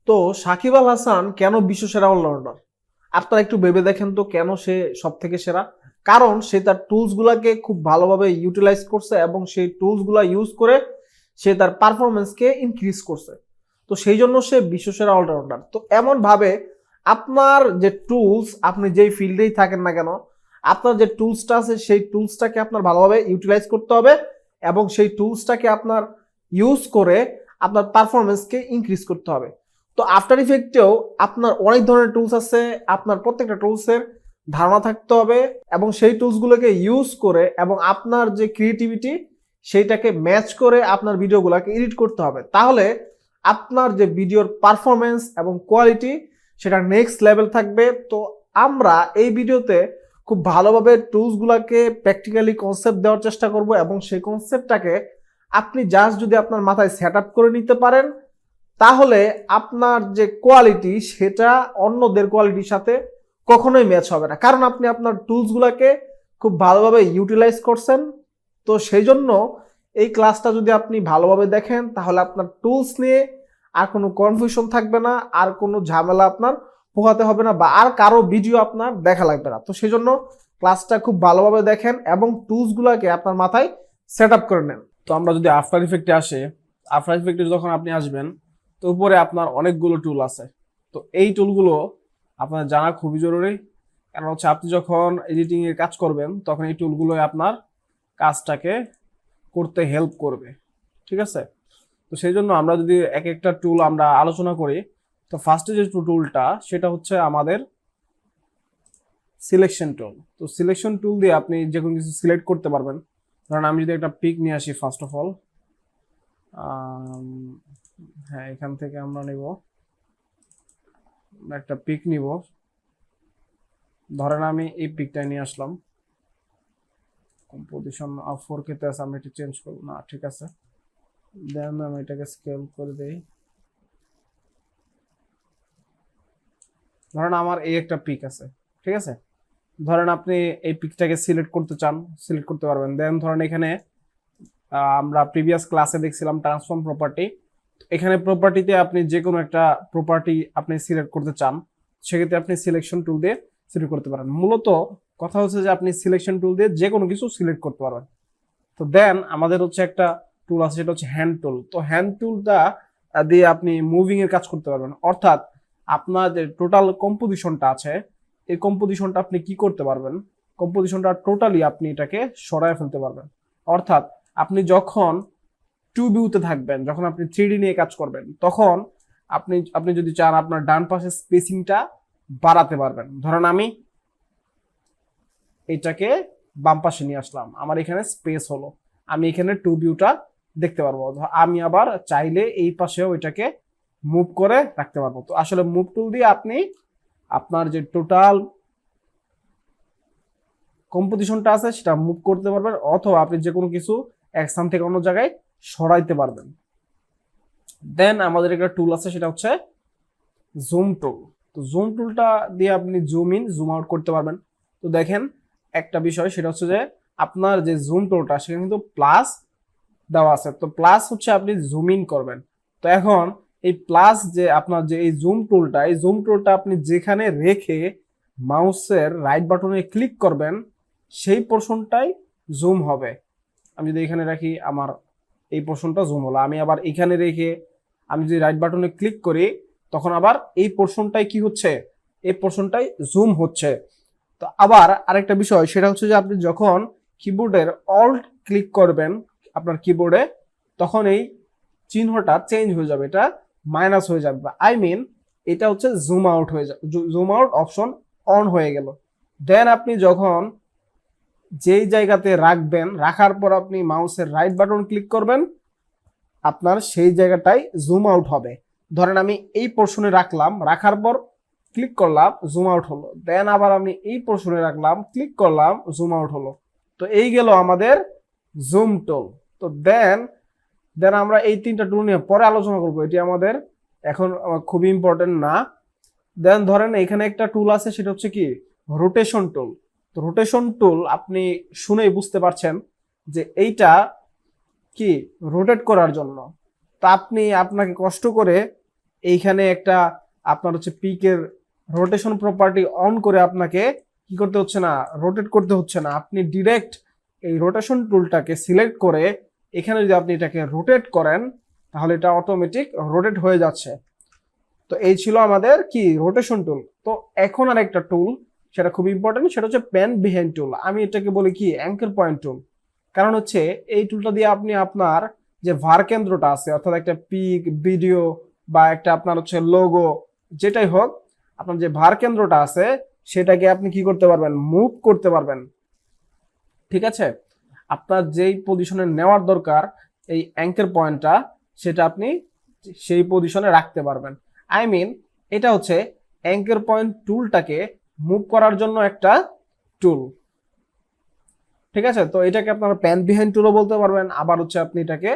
তো সাকিব আল হাসান কেন বিশ্বসেরা অলরাউন্ডার? আপনারা একটু ভেবে দেখেন তো কেন সে সব থেকে সেরা। কারণ সে তার টুলস গুলাকে খুব ভালোভাবে ইউটিলাইজ করছে এবং সেই টুলস গুলা ইউজ করে সে তার পারফরমেন্সকে ইনক্রিজ করছে। তো সেই জন্য সে বিশ্বসেরা অলরাউন্ডার। তো এমন ভাবে আপনার যে টুলস, আপনি যেই ফিল্ডেই থাকেন না কেন, আপনার যে টুলসটা আছে সেই টুলসটাকে আপনার ভালোভাবে ইউটিলাইজ করতে হবে এবং সেই টুলসটাকে আপনার ইউজ করে আপনার পারফরমেন্সকে ইনক্রিজ করতে হবে। তো আফটার ইফেক্টেও আপনার অনেক ধরনের টুলস আছে, আপনার প্রত্যেকটা টুলসের ধারণা থাকতে হবে এবং সেই টুলসগুলোকে ইউজ করে এবং আপনার যে ক্রিয়েটিভিটি সেইটাকে ম্যাচ করে আপনার ভিডিওগুলোকে এডিট করতে হবে। তাহলে আপনার যে ভিডিওর পারফরমেন্স এবং কোয়ালিটি সেটা নেক্সট লেভেল থাকবে। তো আমরা এই ভিডিওতে খুব ভালোভাবে টুলসগুলোকে প্র্যাকটিক্যালি কনসেপ্ট দেওয়ার চেষ্টা করব এবং সেই কনসেপ্টটাকে আপনি জাস্ট যদি আপনার মাথায় সেট আপ করে নিতে পারেন তাহলে আপনার যে কোয়ালিটি সেটা অন্যদের কোয়ালিটির সাথে কখনোই ম্যাচ হবে না, কারণ আপনি আপনার টুলসগুলোকে খুব ভালোভাবে ইউটিলাইজ করছেন। তো সেই জন্য এই ক্লাসটা যদি আপনি ভালোভাবে দেখেন তাহলে আপনার টুলস নিয়ে আর কোনো কনফিউশন থাকবে না, আর কোনো ঝামেলা আপনার পোহাতে হবে না, বা আর কারো ভিডিও আপনার দেখা লাগবে না। তো সেই জন্য ক্লাসটা খুব ভালোভাবে দেখেন এবং টুলসগুলোকে আপনার মাথায় সেট আপ করে নেন। তো আমরা যদি আফটার ইফেক্টে আসে, আফটার ইফেক্টে যখন আপনি আসবেন তো উপরে আপনার অনেকগুলো টুল আছে। তো এই টুলগুলো আপনার জানা খুবই জরুরি, কারণ হচ্ছে আপনি যখন এডিটিং এর কাজ করবেন তখন এই টুলগুলো আপনার কাজটাকে করতে হেল্প করবে, ঠিক আছে? তো সেই জন্য আমরা যদি এক একটা টুল আমরা আলোচনা করি, তো ফার্স্টে যে টুলটা সেটা হচ্ছে আমাদের সিলেকশন টুল। তো সিলেকশন টুল দিয়ে আপনি যে কোনো কিছু সিলেক্ট করতে পারবেন। ধরেন আমি যদি একটা পিক নিয়ে আসি, ফার্স্ট অফ অল হ্যাঁ এখান থেকে আমরা নিব একটা পিক নিব। ধরেন আমি এই পিকটা নিয়ে আসলাম, কম্পোজিশন 4K তে আছে, আমি এটা চেঞ্জ করব না, ঠিক আছে। দেন আমি এটাকে স্কেল করে দেই। ধরেন আমার এই একটা পিক আছে, ঠিক আছে। ধরেন আপনি এই পিকটাকে সিলেক্ট করতে চান, সিলেক্ট করতে পারবেন। দেন ধরেন এখানে আমরা প্রিভিয়াস ক্লাসে দেখছিলাম ট্রান্সফর্ম প্রপার্টি। এখানে প্রপার্টিতে আপনি যে কোনো একটা প্রপার্টি আপনি সিলেক্ট করতে চান, সেক্ষেত্রে আপনি সিলেকশন টুল দিয়ে সিলেক্ট করতে পারেন। মূলত কথা হচ্ছে যে আপনি সিলেকশন টুল দিয়ে যে কোনো কিছু সিলেক্ট করতে পারবেন। তো দেন আমাদের হচ্ছে একটা টুল আছে, সেটা হচ্ছে হ্যান্ড টুল। তো হ্যান্ড টুলটা দিয়ে আপনি মুভিং এর কাজ করতে পারবেন, অর্থাৎ আপনার যে টোটাল কম্পোজিশনটা আছে এই কম্পোজিশনটা আপনি কি করতে পারবেন, কম্পোজিশনটা টোটালি আপনি এটাকে সরায় ফেলতে পারবেন। অর্থাৎ আপনি যখন 2D থাকবেন, যখন আপনি 3D নিয়ে কাজ করবেন, তখন আপনি আপনি যদি চান আপনার ডান পাশের স্পেসিংটা বাড়াতে পারবেন। ধরেন আমি এটাকে বাম পাশে নিয়ে আসলাম, আমার এখানে স্পেস হলো, আমি এখানে 2D দেখতে পারবো। আমি আবার চাইলে এই পাশেও এটাকে মুভ করে রাখতে পারবো। তো আসলে মুভ টুল দিয়ে আপনি আপনার যে টোটাল কম্পোজিশনটা আছে সেটা মুভ করতে পারবেন, অথবা আপনি যে কোনো কিছু এক স্থান থেকে অন্য জায়গায় সরাইতে পারবেন। দেন আমাদের একটা টুল আছে, সেটা হচ্ছে জুম টুল। তো জুম টুলটা দিয়ে আপনি জুম ইন জুম আউট করতে পারবেন। তো দেখেন একটা বিষয়, সেটা হচ্ছে যে আপনার যে জুম টুলটা সেখানে কিন্তু প্লাস দেওয়া আছে। তো প্লাস হচ্ছে আপনি জুম ইন করবেন। তো এখন এই প্লাস যে আপনার যে এই জুম টুলটা, এই জুম টুলটা আপনি যেখানে রেখে মাউসের রাইট বাটনে ক্লিক করবেন সেই পোর্শনটাই জুম হবে। আমি যদি এখানে রাখি, আমার এই পোর্শনটা জুম হলো। আমি আবার এখানে রেখে আমি যদি রাইট বাটনে ক্লিক করি, তখন আবার এই পোর্শনটাই কি হচ্ছে, এই পোর্শনটাই জুম হচ্ছে। তো আবার আরেকটা বিষয়, সেটা হচ্ছে যে আপনি যখন কিবোর্ডের অল্ট ক্লিক করবেন আপনার কিবোর্ডে, তখন এই চিহ্নটা চেঞ্জ হয়ে যাবে, এটা মাইনাস হয়ে যাবে, আই মিন এটা হচ্ছে জুম আউট হয়ে যাবে, জুম আউট অপশন অন হয়ে গেল। দেন আপনি যখন যেই জায়গাতে রাখবেন, রাখার পর আপনি মাউসের রাইট বাটন ক্লিক করবেন, আপনার সেই জায়গাটাই জুম আউট হবে। ধরেন আমি এই পোর্শনে রাখলাম, রাখার পর ক্লিক করলাম, জুম আউট হলো। দেন আবার আমি এই পোর্শনে রাখলাম, ক্লিক করলাম, জুম আউট হলো। তো এই গেল আমাদের জুম টুল। তো দেন দেন আমরা এই তিনটা টুল নিয়ে পরে আলোচনা করবো, এটি আমাদের এখন খুবই ইম্পর্টেন্ট না। দেন ধরেন এখানে একটা টুল আছে, সেটা হচ্ছে কি রোটেশন টুল। তো রোটেশন টুল আপনি শুনেই বুঝতে পারছেন যে এইটা কি রোটেট করার জন্য। তা আপনাকে কষ্ট করে এইখানে একটা আপনার হচ্ছে পিকের রোটেশন প্রপার্টি অন করে আপনাকে কি করতে হচ্ছে না, রোটেট করতে হচ্ছে না। আপনি ডিরেক্ট এই রোটেশন টুলটাকে সিলেক্ট করে এখানে যদি আপনি এটাকে রোটেট করেন তাহলে এটা অটোমেটিক রোটেট হয়ে যাচ্ছে। তো এই ছিল আমাদের কি রোটেশন টুল। তো এখন আর একটা টুল, সেটা খুব ইম্পর্টেন্ট, সেটা হচ্ছে প্যান বিহাইন্ড টুল। আমি এটাকে বলি কি অ্যাঙ্কার পয়েন্ট টুল। কারণ হচ্ছে এই টুলটা দিয়ে আপনি আপনার যে ভার কেন্দ্রটা আছে, অর্থাৎ একটা পিক, ভিডিও বা একটা আপনার হচ্ছে লোগো, যেটাই হোক, আপনার যে ভার কেন্দ্রটা আছে সেটাকে আপনি কি করতে পারবেন, মুভ করতে পারবেন। ঠিক আছে, আপনার যেই পজিশনে নেওয়ার দরকার এই অ্যাঙ্কার পয়েন্টটা, সেটা আপনি সেই পজিশনে রাখতে পারবেন। আই মিন এটা হচ্ছে অ্যাঙ্কার পয়েন্ট টুলটাকে মুভ করার জন্য একটা টুল। ঠিক আছে, তো এটাকে আপনারা প্যান বিহাইন্ড টুলও বলতে পারবেন, আবার হচ্ছে আপনি এটাকে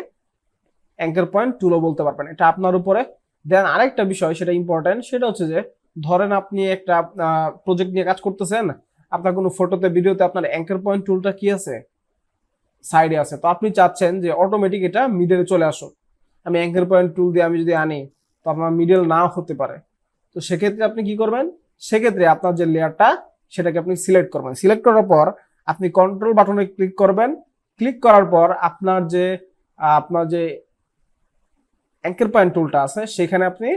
অ্যাঙ্কার পয়েন্ট টুলও বলতে পারবেন, এটা আপনার উপরে। দেন আরেকটা বিষয়, সেটা ইম্পর্টেন্ট, সেটা হচ্ছে যে ধরেন আপনি একটা প্রজেক্ট নিয়ে কাজ করতেছেন, আপনার কোনো ফটোতে ভিডিওতে আপনার অ্যাঙ্কার পয়েন্ট টুলটা কি আছে, সাইডে আছে। তো আপনি চাচ্ছেন যে অটোমেটিক এটা মিডলে চলে আসো, আমি অ্যাঙ্কার পয়েন্ট টুল দিয়ে আমি যদি আনি তো আপনার মিডল নাও হতে পারে। তো সেক্ষেত্রে আপনি কি করবেন, সেক্ষেত্রে আপনার যে লেয়ারটা সেটাকে আপনি সিলেক্ট করবেন। সিলেক্ট করার পর আপনি কন্ট্রোল বাটনে ক্লিক করবেন। ক্লিক করার পর আপনার যে অ্যাঙ্কার পয়েন্ট টুলটা আছে সেখানে আপনি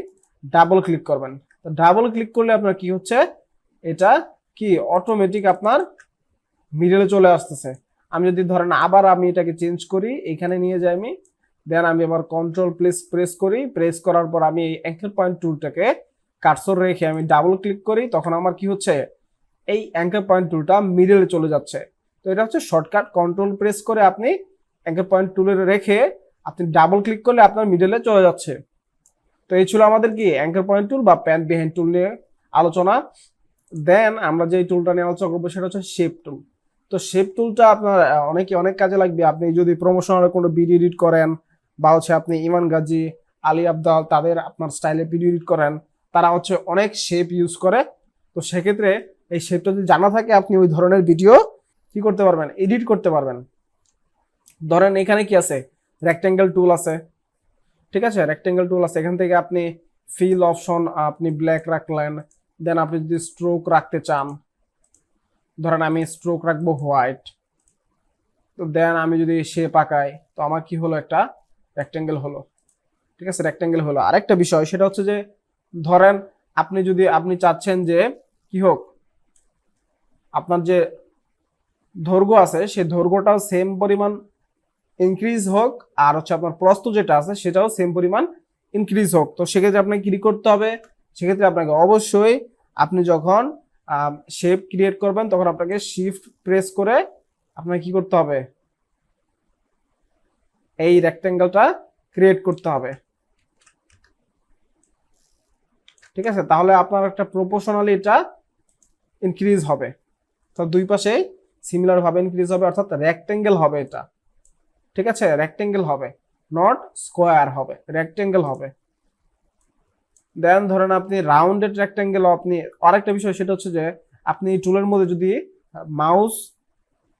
ডাবল ক্লিক করবেন। তো ডাবল ক্লিক করলে আপনার কি হচ্ছে, এটা কি অটোমেটিক আপনার মিডলে চলে আসতেছে। আমি যদি ধরেন আবার আমি এটাকে চেঞ্জ করি, এখানে নিয়ে যাই আমি, দেন আমি আবার কন্ট্রোল প্রেস করি, প্রেস করার পর আমি এই অ্যাঙ্কার পয়েন্ট টুলটাকে কার্সর রেখে আমি ডাবল ক্লিক করি, তখন আমার কি হচ্ছে, এই অ্যাঙ্কার পয়েন্ট টুলটা মিডলে চলে যাচ্ছে। তো এটা হচ্ছে শর্টকাট, কন্ট্রোল প্রেস করে আপনি অ্যাঙ্কার পয়েন্ট টুলে রেখে আপনি ডাবল ক্লিক করলে আপনার মিডলে চলে যাচ্ছে। তো এই ছিল আমাদের কি অ্যাঙ্কার পয়েন্ট টুল বা প্যান বিহাইন্ড টুল নিয়ে আলোচনা। দেন আমরা যে টুলটা নিয়ে আলোচনা করবো সেটা হচ্ছে শেপ টুল। তো শেপ টুলটা আপনার অনেক কাজে লাগবে। আপনি যদি প্রমোশনাল কোনো ভিডিও এডিট করেন, বা হচ্ছে আপনি ইমান গাজী, আলী আবদাল তাদের আপনার স্টাইলে ভিডিও এডিট করেন, তারা হচ্ছে অনেক শেপ ইউজ করে। তো সেক্ষেত্রে এই শেপটা যদি জানা থাকে, আপনি ওই ধরনের ভিডিও কি করতে পারবেন, এডিট করতে পারবেন। ধরেন এখানে কি আছে, রেক্টেঙ্গেল টুল আছে। ঠিক আছে, রেক্টেঙ্গেল টুল আছে, এখান থেকে আপনি ফিল অপশন আপনি ব্ল্যাক রাখলেন। দেন আপনি যদি স্ট্রোক রাখতে চান, ধরেন আমি স্ট্রোক রাখবো হোয়াইট। তো দেন আমি যদি শেপ আঁকাই, তো আমার কি হলো, একটা রেক্টেঙ্গেল হলো। ঠিক আছে, রেক্টেঙ্গেল হলো। আরেকটা বিষয় সেটা হচ্ছে যে ধরেন আপনি চাচ্ছেন যে কি হোক, আপনার যে দৈর্ঘ্য আছে সেই দৈর্ঘ্যটাও সেম পরিমাণ ইনক্রিজ হোক, আর হচ্ছে আপনার প্রস্থ যেটা আছে সেটাও সেম পরিমাণ ইনক্রিজ হোক। তো সেক্ষেত্রে আপনাকে কি করতে হবে, সেক্ষেত্রে আপনাকে অবশ্যই আপনি যখন শেপ ক্রিয়েট করবেন তখন আপনাকে শিফট প্রেস করে আপনাকে কি করতে হবে, এই রেক্টেঙ্গেলটা ক্রিয়েট করতে হবে। ঠিক আছে, তাহলে আপনার একটা প্রপোর্শনালি এটা ইনক্রিজ হবে। তো দুই পাশে সিমিলার ভাবে ইনক্রিজ হবে, অর্থাৎ রেক্টেঙ্গেল হবে এটা। ঠিক আছে, রেক্টেঙ্গেল হবে, নট স্কোয়ার হবে, রেক্টেঙ্গেল হবে। দেন ধরেন আপনি রাউন্ডেড রেক্টেঙ্গেল, আপনি আরেকটা বিষয় সেটা হচ্ছে যে আপনি টুলের মধ্যে যদি মাউস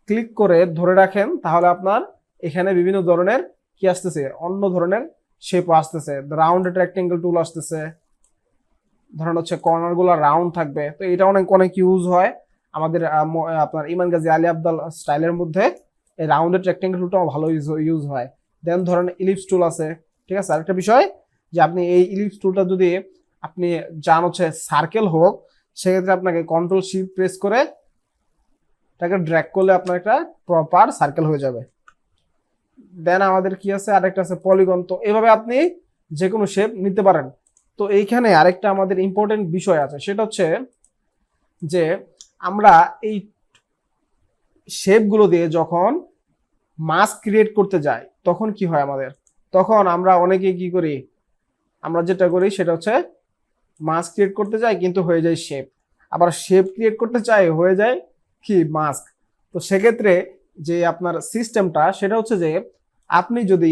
ক্লিক করে ধরে রাখেন, তাহলে আপনার এখানে বিভিন্ন ধরনের কি আসতেছে, অন্য ধরনের শেপ আসতেছে। রাউন্ডেড রেক্টেঙ্গেল টুল আসতেছে, ধরেন হচ্ছে কর্নার গুলো রাউন্ড থাকবে। তো এটা অনেক ইউজ হয় আমাদের আপনার ইমান গাজী, আলী আবদাল স্টাইলের মধ্যে এই রাউন্ডেড রেক্টেঙ্গেল টুলটাও ভালো ইউজ হয়। দেন ধরেন ইলিপস টুল আছে। ঠিক আছে, আরেকটা বিষয় যে আপনি এই ইলিপস টুলটা যদি আপনি চান হচ্ছে সার্কেল হোক, সেক্ষেত্রে আপনাকে কন্ট্রোল শিফট প্রেস করে এটাকে ড্র্যাগ করলে আপনার একটা প্রপার সার্কেল হয়ে যাবে। দেন আমাদের কি আছে, আরেকটা আছে পলিগন। তো এভাবে আপনি যে কোনো শেপ নিতে পারেন। তো এইখানে আরেকটা আমাদের ইম্পর্টেন্ট বিষয় আছে, সেটা হচ্ছে যে আমরা এই শেপগুলো দিয়ে যখন মাস্ক ক্রিয়েট করতে যাই তখন কি হয় আমাদের, তখন আমরা অনেকে কি করি, আমরা যেটা করি সেটা হচ্ছে মাস্ক ক্রিয়েট করতে যাই কিন্তু হয়ে যায় শেপ, আবার শেপ ক্রিয়েট করতে চাই হয়ে যায় কি মাস্ক। তো সেক্ষেত্রে যে আপনার সিস্টেমটা সেটা হচ্ছে যে আপনি যদি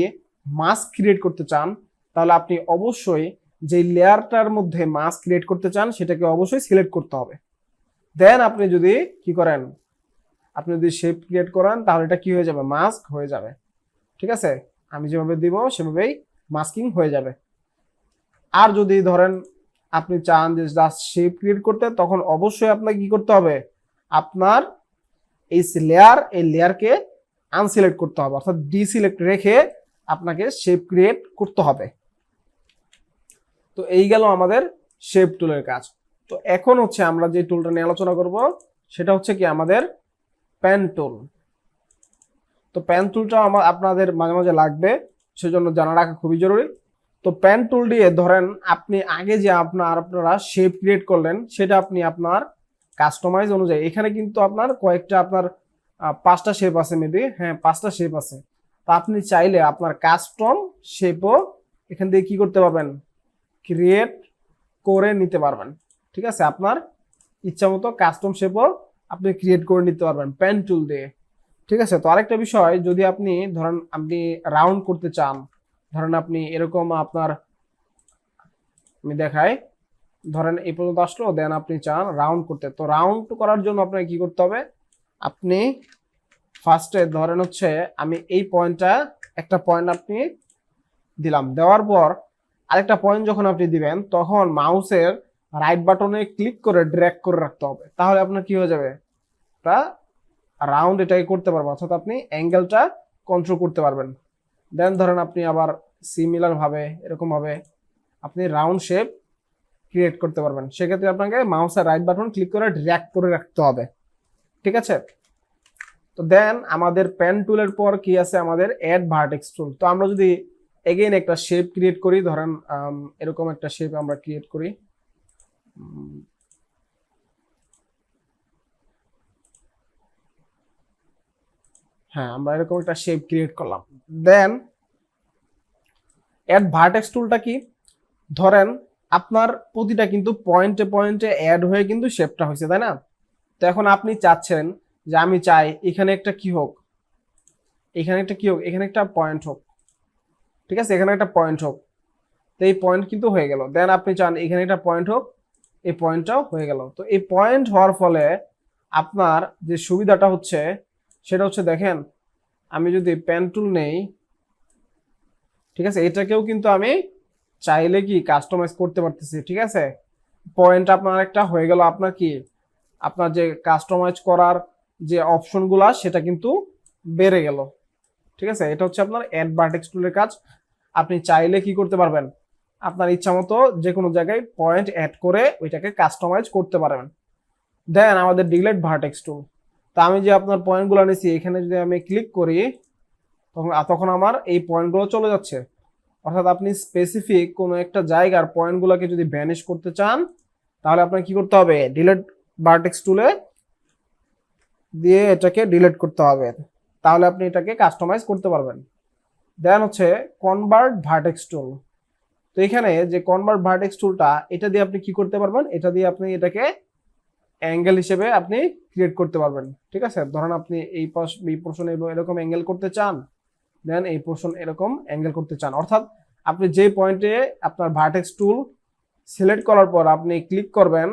মাস্ক ক্রিয়েট করতে চান, তাহলে আপনি অবশ্যই যে লেয়ারটার মধ্যে মাস্ক ক্রিয়েট করতে চান সেটাকে অবশ্যই সিলেক্ট করতে হবে। দেন আপনি যদি কি করেন, আপনি যদি শেপ ক্রিয়েট করেন তাহলে এটা কি হয়ে যাবে, মাস্ক হয়ে যাবে। ঠিক আছে, আমি যেভাবে দিব সেভাবেই মাস্কিং হয়ে যাবে। আর যদি ধরেন আপনি চান যে জাস্ট শেপ ক্রিয়েট করতে, তখন অবশ্যই আপনাকে কি করতে হবে, আপনার এই লেয়ারকে আনসিলেক্ট করতে হবে, অর্থাৎ ডিসিলেক্ট রেখে আপনাকে শেপ ক্রিয়েট করতে হবে। তো এই গেল আমাদের শেপ টুলের কাজ। তো এখন হচ্ছে আমরা যে টুলটা নিয়ে আলোচনা করব সেটা হচ্ছে কি আমাদের পেন টুল। তো পেন টুলটা আপনাদের মাঝে মাঝে লাগবে, সেজন্য জানা রাখা খুবই জরুরি। তো পেন টুল দিয়ে ধরেন আপনি আগে যে আপনারা শেপ ক্রিয়েট করলেন সেটা আপনি আপনার কাস্টমাইজ অনুযায়ী, এখানে কিন্তু আপনার কয়েকটা আপনার 5টা শেপ আছে, মেবি, হ্যাঁ 5টা শেপ আছে। তো আপনি চাইলে আপনার কাস্টম শেপও এখান থেকে কি করতে পারবেন, ক্রিয়েট করে নিতে পারবেন। ঠিক আছে, আপনার ইচ্ছা মতো কাস্টম শেপও আপনি ক্রিয়েট করে নিতে পারবেন পেন টুল দিয়ে। ঠিক আছে, তো আরেকটা বিষয়, যদি আপনি ধরেন আপনি রাউন্ড করতে চান, ধরেন আপনি এরকম আপনার, আমি দেখাই, ধরেন এই পর্যন্ত আসলো, দেন আপনি চান রাউন্ড করতে। তো রাউন্ড করার জন্য আপনাকে কি করতে হবে, আপনি ফার্স্টে ধরেন হচ্ছে আমি এই পয়েন্টটা, একটা পয়েন্ট আপনি দিলাম, দেওয়ার পর আরেকটা পয়েন্ট যখন আপনি দিবেন তখন মাউসের রাইট বাটনে ক্লিক করে ড্র্যাগ করে রাখতে হবে, তাহলে আপনার কি হয়ে যাবে, একটা রাউন্ড এটাকে করতে পারবেন, অর্থাৎ আপনি অ্যাঙ্গেলটা কন্ট্রোল করতে পারবেন। দেন ধরেন আপনি আবার সিমিলার ভাবে এরকম ভাবে আপনি রাউন্ড শেপ ক্রিয়েট করতে পারবেন। সেক্ষেত্রে আপনাকে মাউসের রাইট বাটন ক্লিক করে ড্র্যাগ করে রাখতে হবে। ঠিক আছে, তো দেন আমাদের পেন টুলের পর কি আছে, আমাদের অ্যাড ভার্টেক্স টুল। তো আমরা যদি এগেইন একটা শেপ ক্রিয়েট করি, ধরেন এরকম একটা শেপ আমরা ক্রিয়েট করি, হ্যাঁ আমরা এরকম একটা শেপ ক্রিয়েট করলাম। দেন অ্যাড ভার্টেক্স টুলটা কি, ধরেন আপনার প্রতিটা কিন্তু পয়েন্টে পয়েন্টে অ্যাড হয়ে কিন্তু শেপটা হয়েছে, তাই না? তো এখন আপনি চাচ্ছেন যে আমি চাই এখানে একটা কি হোক, এখানে একটা কি হোক, এখানে একটা পয়েন্ট হোক। ঠিক আছে, এখানে একটা পয়েন্ট হোক, তো এই পয়েন্ট কিন্তু হয়ে গেল। দেন আপনি চান এখানে একটা পয়েন্ট হোক, এই পয়েন্টটাও হয়ে গেল। তো এই পয়েন্ট হওয়ার ফলে আপনার যে সুবিধাটা হচ্ছে সেটা হচ্ছে, দেখেন আমি যদি পেন টুল নেই, ঠিক আছে, এটাকেও কিন্তু আমি চাইলে কি কাস্টমাইজ করতে পারতেছি। ঠিক আছে, পয়েন্ট আপনার একটা হয়ে গেল, আপনার কি আপনার যে কাস্টমাইজ করার যে অপশনগুলো সেটা কিন্তু বেড়ে গেল। ঠিক আছে, এটা হচ্ছে আপনার অ্যাড ভার্টেক্স টুলের কাজ। আপনি চাইলে কি করতে পারবেন, আপনার ইচ্ছা মতো যে কোনো জায়গায় পয়েন্ট অ্যাড করে ওইটাকে কাস্টমাইজ করতে পারবেন। দেন আমাদের ডিলেট ভার্টেক্স টুল। তো আমি যে আপনার পয়েন্টগুলো নিয়েছি, এখানে যদি আমি ক্লিক করি তখন আমার এই পয়েন্টগুলো চলে যাচ্ছে। অর্থাৎ আপনি স্পেসিফিক কোনো একটা জায়গার পয়েন্টগুলোকে যদি ভ্যানিশ করতে চান, তাহলে আপনার কি করতে হবে, ডিলেট ভার্টেক্স টুলে দিয়ে এটাকে ডিলিট করতে হবে, তাহলে আপনি এটাকে কাস্টমাইজ করতে পারবেন। দেন হচ্ছে কনভার্ট ভার্টেক্স টুল। তো এখানে যে কনভার্ট ভার্টেক্স টুলটা, এটা দিয়ে আপনি কি করতে পারবেন, এটা দিয়ে আপনি এটাকে অ্যাঙ্গেল হিসেবে আপনি ক্রিয়েট করতে পারবেন। ঠিক আছে, ধরেন আপনি এই পোর্শন এরকম অ্যাঙ্গেল করতে চান, দেন এই পোর্শন এরকম অ্যাঙ্গেল করতে চান, অর্থাৎ আপনি যে পয়েন্টে আপনার ভার্টেক্স টুল সিলেক্ট করার পর আপনি ক্লিক করবেন,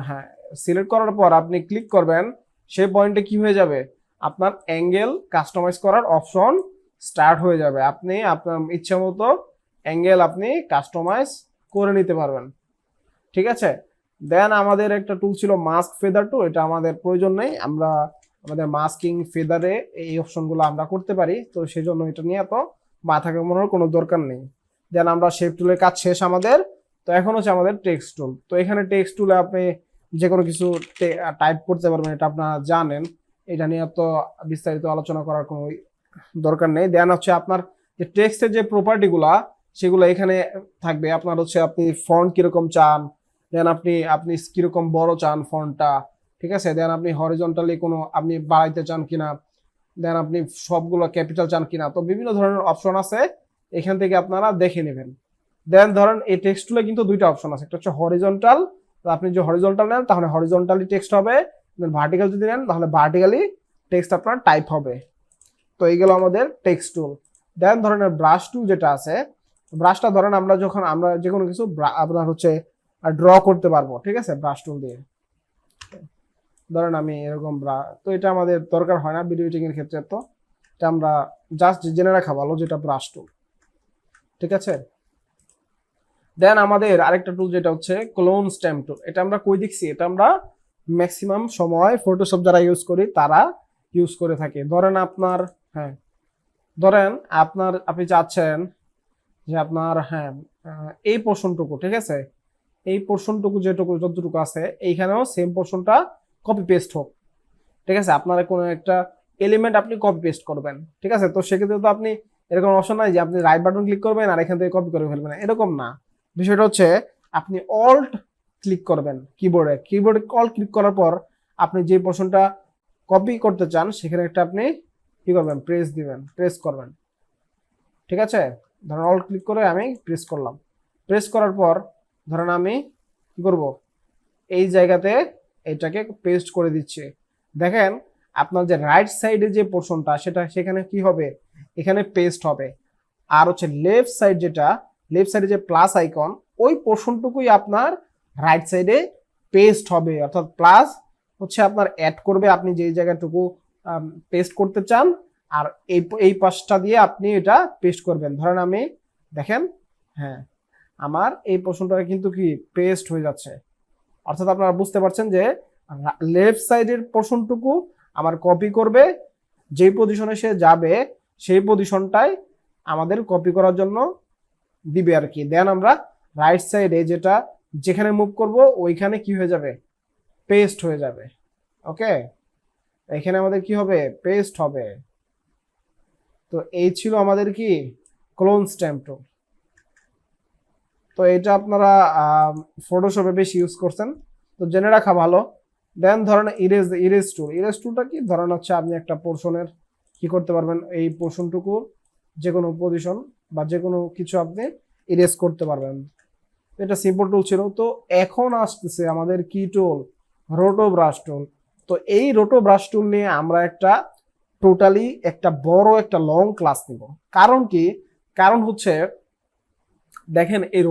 হ্যাঁ সিলেক্ট করার পর আপনি ক্লিক করবেন, সেই পয়েন্টে কি হয়ে যাবে, আপনার অ্যাঙ্গেল কাস্টমাইজ করার অপশন স্টার্ট হয়ে যাবে। আপনি আপনার ইচ্ছা মতো অ্যাঙ্গেল আপনি কাস্টমাইজ করে নিতে পারবেন। ঠিক আছে, দেন আমাদের একটা টুল ছিল মাস্ক ফেদার টুল, এটা আমাদের প্রয়োজন নেই, আমরা আমাদের মাস্কিং ফেদারে এই অপশনগুলো আমরা করতে পারি, তো সেই জন্য এটা নিয়ে এত মাথা কামানোর কোনো দরকার নেই। দেন আমরা শেপ টুলের কাজ শেষ আমাদের। তো এখন হচ্ছে আমাদের টেক্সট টুল। তো এখানে টেক্সট টুলে আপনি যে কোনো কিছু টাইপ করতে পারবেন, এটা আপনারা জানেন, এটা নিয়ে তো বিস্তারিত আলোচনা করার কোনো দরকার নেই। দেন হচ্ছে আপনার যে টেক্সটের যে প্রপার্টিগুলা সেগুলো এখানে থাকবে। আপনার হচ্ছে আপনি ফন্ট কিরকম চান, দেন আপনি আপনি কিরকম বড় চান ফন্টটা, ঠিক আছে, দেন আপনি হরিজন্টালি কোনো আপনি বাড়াইতে চান কিনা, দেন আপনি সবগুলো ক্যাপিটাল চান কিনা, তো বিভিন্ন ধরনের অপশন আছে, এখান থেকে আপনারা দেখে নেবেন। দেন ধরেন এই টেক্সট টুলে কিন্তু দুইটা অপশন আছে, একটা হচ্ছে হরিজন্টাল, আপনি যদি হরিজন্টাল নেন তাহলে হরিজন্টালি টেক্সট হবে, ভার্টিক্যাল যদি নেন তাহলে ভার্টিক্যালি টেক্সট আপনার টাইপ হবে। তো এইগুলো আমাদের টেক্সট টুল। দেন ধরেন ব্রাশ টুল যেটা আছে, ব্রাশটা ধরেন আমরা যখন আমরা যে কোনো কিছু আপনার হচ্ছে ড্র করতে পারবো, ঠিক আছে, ব্রাশ টুল দিয়ে। ধরেন আমি এরকম তো এটা আমাদের দরকার হয় না ভিডিও এডিটিং এর ক্ষেত্রে, তো এটা আমরা জাস্ট জেনে রাখা ভালো যেটা ব্রাশ টুল। ঠিক আছে, দেন আমাদের আরেকটা টুল যেটা হচ্ছে ক্লোন স্ট্যাম্প টুল। এটা আমরা কই দেখছি, এটা আমরা ম্যাক্সিমাম সময় ফটোশপ যারা ইউজ করি তারা ইউজ করে থাকি। ধরেন আপনার আপনি চাচ্ছেন যে আপনার এই পোর্শনটুকু, ঠিক আছে, এই পোর্শনটুকু যতটুকু আছে এইখানেও সেম পোর্শনটা কপি পেস্ট হোক, ঠিক আছে। আপনার কোনো একটা এলিমেন্ট আপনি কপি পেস্ট করবেন, ঠিক আছে। তো সেক্ষেত্রে তো আপনি এরকম অপশন নাই যে আপনি রাইট বাটন ক্লিক করবেন আর এখান থেকে কপি করে ফেলবেন, এরকম না। বিষয়টা হচ্ছে আপনি অল্ট ক্লিক করবেন কিবোর্ডে অল্ট ক্লিক করার পর আপনি যে পোর্শনটা কপি করতে চান সেখানে একটা আপনি কি করবেন, প্রেস করবেন, ঠিক আছে। ধরেন অল্ট ক্লিক করে আমি প্রেস করলাম, প্রেস করার পর ধরেন আমি কি করব, এই জায়গাতে এটাকে পেস্ট করে দিচ্ছি। দেখেন আপনার যে রাইট সাইডে যে পোর্শনটা সেখানে কি হবে, এখানে পেস্ট হবে। আর হচ্ছে লেফট সাইডে যে প্লাস আইকন, ওই পোর্শনটুকুই আপনার রাইট সাইডে পেস্ট হবে, অর্থাৎ প্লাস হচ্ছে আপনার অ্যাড করবে আপনি যে জায়গাটুকু পেস্ট করতে চান, আর এই পাশটা দিয়ে আপনি এটা পেস্ট করবেন। ধরেন আমি দেখেন আমার এই পোর্শনটা কিন্তু কি পেস্ট হয়ে যাচ্ছে, অর্থাৎ আপনারা বুঝতে পারছেন যে লেফট সাইডের পোর্শনটুকু আমার কপি করবে, যেই পজিশনে সে যাবে সেই পজিশনটাই আমাদের কপি করার জন্য দিবে আর কি। দেন আমরা রাইট সাইডে যেখানে মুভ করব ওইখানে কি হয়ে যাবে, পেস্ট হয়ে যাবে। ওকে, এখানে আমাদের কি হবে, পেস্ট হবে। তো এই ছিল আমাদের কি ক্লোন স্ট্যাম্প টুল। তো এটা আপনারা ফটোশপে বেশি ইউজ করছেন, তো জেনে রাখা ভালো। দেন ধরেন ইরেজ টুলটা কি, ধরেন হচ্ছে আপনি একটা পোর্শনের কি করতে পারবেন, এই পোর্শনটুকু যে কোনো পজিশন বা যে কোনো কিছু আপনি ইরেজ করতে পারবেন। এটা সিম্পল টুল ছিল। তো এখন আসতেছে আমাদের কি টুল, রোটো ব্রাশ টুল। তো এই রোটো ব্রাশ টুল নিয়ে আমরা টোটালি একটা বড় একটা লং ক্লাস নিব। কারণ কি, কারণ হচ্ছে দেখেন এই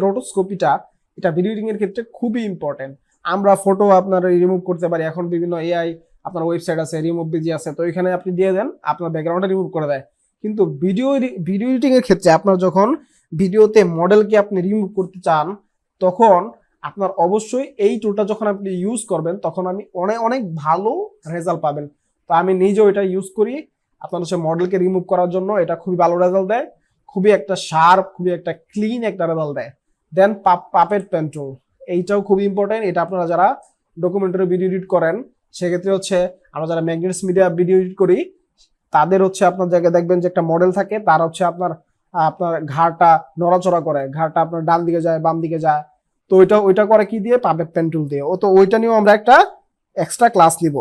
রোটোস্কোপিটা এটা ভিডিও এডিটিং এর ক্ষেত্রে খুবই ইম্পর্টেন্ট। আমরা ফটো আপনার রিমুভ করতে পারি, এখন বিভিন্ন এআই আপনার ওয়েবসাইট আছে, রিমুভ বিজি আছে, তো এখানে আপনি দিয়ে দেন আপনার ব্যাকগ্রাউন্ডটা রিমুভ করে দেয়। কিন্তু ভিডিও এডিটিং এর ক্ষেত্রে আপনার যখন ভিডিওতে মডেলকে আপনি রিমুভ করতে চান তখন আপনার অবশ্যই এই টুলটা যখন আপনি ইউজ করবেন তখন আমি অনেক অনেক ভালো রেজাল্ট পাবেন। তো আমি নিজেও এটা ইউজ করি আপনার হচ্ছে মডেলকে রিমুভ করার জন্য, এটা খুবই ভালো রেজাল্ট দেয়, খুবই একটা শার্প, খুবই একটা ক্লিন একটা রেজাল্ট দেয়। দেন পাপেট পেন টুল, এইটাও খুব ইম্পর্টেন্ট। এটা আপনারা যারা ডকুমেন্টারি ভিডিও এডিট করেন সেক্ষেত্রে হচ্ছে আমরা যারা ম্যাগনেটস মিডিয়া ভিডিও এডিট করি তাদের হচ্ছে আপনার জায়গায় দেখবেন যে একটা মডেল থাকে, তার হচ্ছে আপনার ঘাড়টা নড়াচড়া করে, ঘাড়টা আপনার ডান দিকে যায় বাম দিকে যায়, তো ওইটা করে কি দিয়ে, পাপেট পেন টুল দিয়ে। তো ওইটা নিয়েও আমরা একটা এক্সট্রা ক্লাস নিব।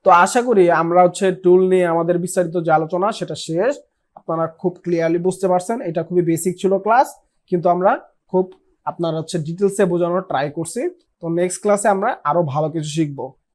তো আশা করি আমরা হচ্ছে টুল নিয়ে আমাদের বিস্তারিত যে আলোচনা সেটা শেষ, আপনারা খুব ক্লিয়ারলি বুঝতে পারছেন। এটা খুবই বেসিক ছিল ক্লাস, কিন্তু আমরা খুব আপনার হচ্ছে ডিটেলসে বোঝানোর ট্রাই করছি। তো নেক্সট ক্লাসে আমরা আরো ভালো কিছু শিখবো।